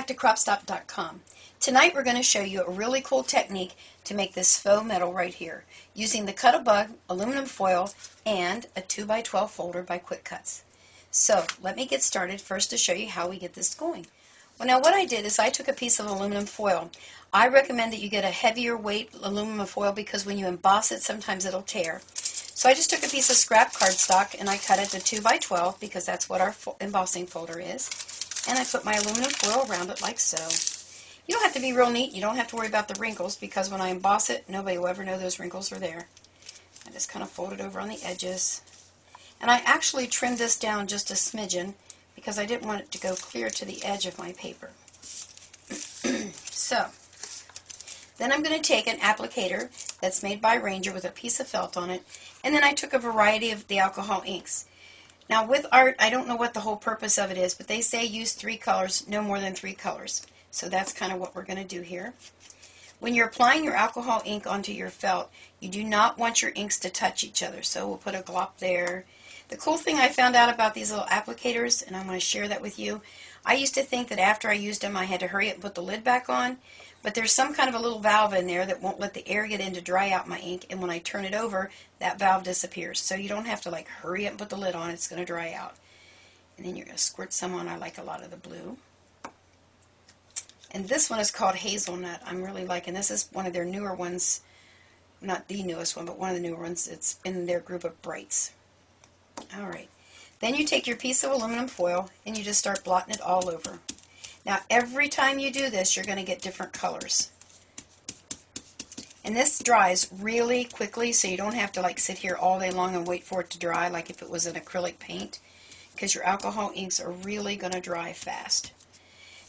back to cropstop.com. Tonight we're going to show you a really cool technique to make this faux metal right here using the Cut-A-Bug aluminum foil and a 2x12 folder by Quick Cuts. So let me get started first to show you how we get this going. Well, now what I did is I took a piece of aluminum foil. I recommend that you get a heavier weight aluminum foil because when you emboss it sometimes it'll tear. So I just took a piece of scrap cardstock and I cut it to 2x12 because that's what our embossing folder is. And I put my aluminum foil around it like so. You don't have to be real neat. You don't have to worry about the wrinkles because when I emboss it, nobody will ever know those wrinkles are there. I just kind of fold it over on the edges. And I actually trimmed this down just a smidgen because I didn't want it to go clear to the edge of my paper. So, then I'm going to take an applicator that's made by Ranger with a piece of felt on it, and then I took a variety of the alcohol inks. Now with art, I don't know what the whole purpose of it is, but they say use 3 colors, no more than 3 colors. So that's kind of what we're going to do here. When you're applying your alcohol ink onto your felt, you do not want your inks to touch each other. So we'll put a glop there. The cool thing I found out about these little applicators, and I'm going to share that with you, I used to think that after I used them I had to hurry up and put the lid back on, but there's some kind of a little valve in there that won't let the air get in to dry out my ink, and when I turn it over, that valve disappears. So you don't have to like hurry up and put the lid on, it's going to dry out. And then you're going to squirt some on. I like a lot of the blue. And this one is called Hazelnut. I'm really liking this. Is one of their newer ones, not the newest one, but one of the newer ones. It's in their group of brights. Alright, then you take your piece of aluminum foil and you just start blotting it all over. Now every time you do this you're going to get different colors. And this dries really quickly so you don't have to like sit here all day long and wait for it to dry like if it was an acrylic paint, because your alcohol inks are really going to dry fast.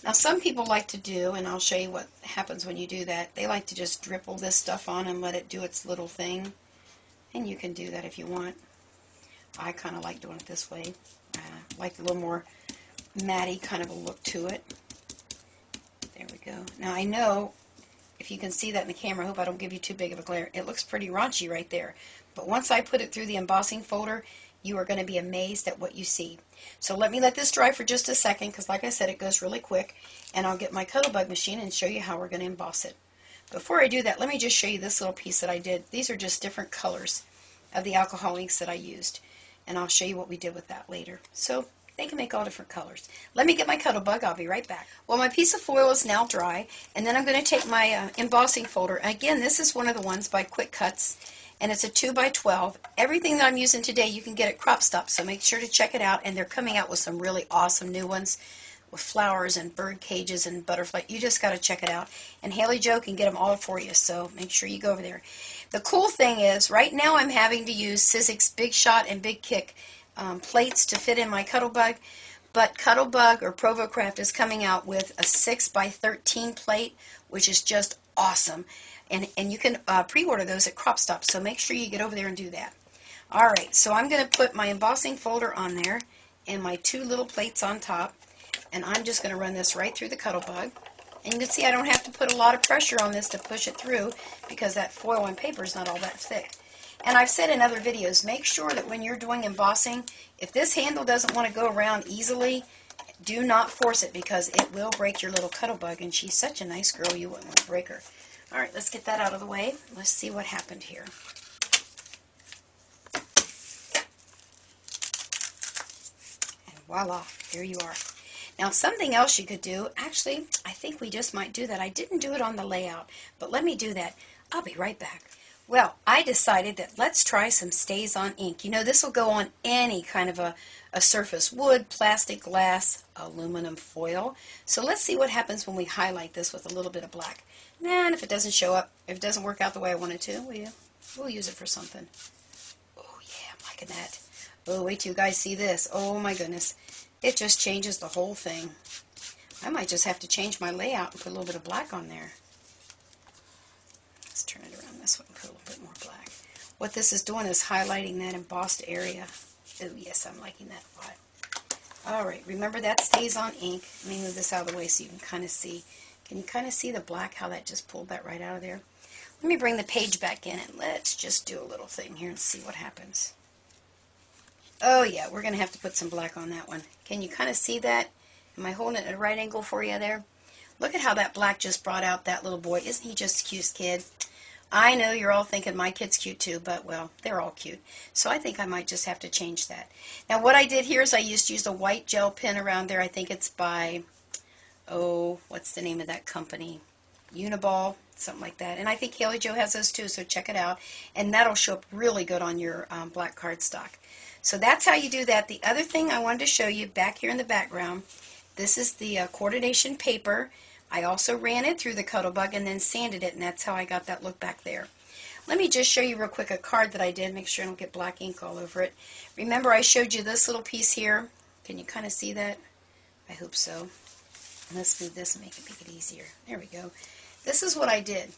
Now some people like to do, and I'll show you what happens when you do that, they like to just dribble this stuff on and let it do its little thing. And you can do that if you want. I kind of like doing it this way. I like a little more matty kind of a look to it. There we go. Now I know, if you can see that in the camera, I hope I don't give you too big of a glare, it looks pretty raunchy right there. But once I put it through the embossing folder, you are going to be amazed at what you see. So let me let this dry for just a second, because like I said, it goes really quick, and I'll get my Cut-A-Bug machine and show you how we're going to emboss it. Before I do that, let me just show you this little piece that I did. These are just different colors of the alcohol inks that I used, and I'll show you what we did with that later. So they can make all different colors. Let me get my Cut-A-Bug. I'll be right back. Well, my piece of foil is now dry, and then I'm going to take my embossing folder. Again, this is one of the ones by Quick Cuts, and it's a 2x12. Everything that I'm using today you can get at CropStop, so make sure to check it out. And they're coming out with some really awesome new ones with flowers and bird cages and butterfly. You just got to check it out. And Haley Jo can get them all for you, so make sure you go over there. The cool thing is, right now I'm having to use Sizzix Big Shot and Big Kick plates to fit in my Cut-A-Bug, but Cut-A-Bug or ProvoCraft is coming out with a 6x13 plate, which is just awesome. And you can pre-order those at CropStop, so make sure you get over there and do that. Alright, so I'm going to put my embossing folder on there and my 2 little plates on top, and I'm just going to run this right through the Cut-A-Bug. And you can see I don't have to put a lot of pressure on this to push it through because that foil and paper is not all that thick. And I've said in other videos, make sure that when you're doing embossing, if this handle doesn't want to go around easily, do not force it because it will break your little Cut-A-Bug, and she's such a nice girl you wouldn't want to break her. Alright, let's get that out of the way. Let's see what happened here. And voila, here you are. Now something else you could do, actually, I think we just might do that. I didn't do it on the layout, but let me do that. I'll be right back. Well, I decided that let's try some Stays-On ink. You know, this will go on any kind of a surface, wood, plastic, glass, aluminum foil. So let's see what happens when we highlight this with a little bit of black. And if it doesn't show up, if it doesn't work out the way I want it to, we'll use it for something. Oh yeah, I'm liking that. Oh, wait till you guys see this. Oh my goodness. It just changes the whole thing. I might just have to change my layout and put a little bit of black on there. Let's turn it around this way and put a little bit more black. What this is doing is highlighting that embossed area. Oh yes, I'm liking that a lot. Alright, remember that Stays-On ink. Let me move this out of the way so you can kind of see. Can you kind of see the black, how that just pulled that right out of there? Let me bring the page back in and let's just do a little thing here and see what happens. Oh yeah, we're going to have to put some black on that one. Can you kind of see that? Am I holding it at a right angle for you there? Look at how that black just brought out that little boy. Isn't he just a cute kid? I know you're all thinking my kid's cute too, but well, they're all cute. So I think I might just have to change that. Now what I did here is I used a white gel pen around there. I think it's by, oh, what's the name of that company? Uniball, something like that. And I think Haley Jo has those too, so check it out. And that'll show up really good on your black cardstock. So that's how you do that. The other thing I wanted to show you back here in the background, this is the coordination paper. I also ran it through the Cuttlebug and then sanded it, and that's how I got that look back there. Let me just show you real quick a card that I did. Make sure I don't get black ink all over it. Remember I showed you this little piece here? Can you kind of see that? I hope so. Let's move this and make it easier. There we go. This is what I did.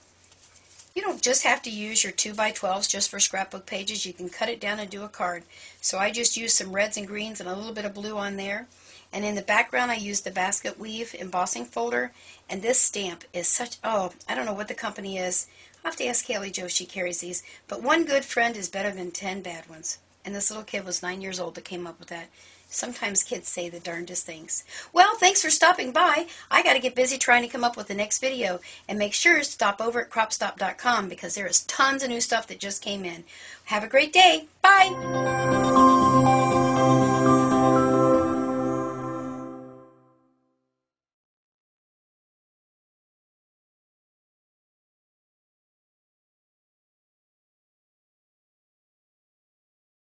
You don't just have to use your 2x12s just for scrapbook pages. You can cut it down and do a card. So I just used some reds and greens and a little bit of blue on there. And in the background I used the basket weave embossing folder. And this stamp is such, oh, I don't know what the company is. I'll have to ask Haley Jo if she carries these. But one good friend is better than 10 bad ones. And this little kid was 9 years old that came up with that. Sometimes kids say the darndest things. Well, thanks for stopping by. I got to get busy trying to come up with the next video. And make sure to stop over at cropstop.com because there is tons of new stuff that just came in. Have a great day. Bye.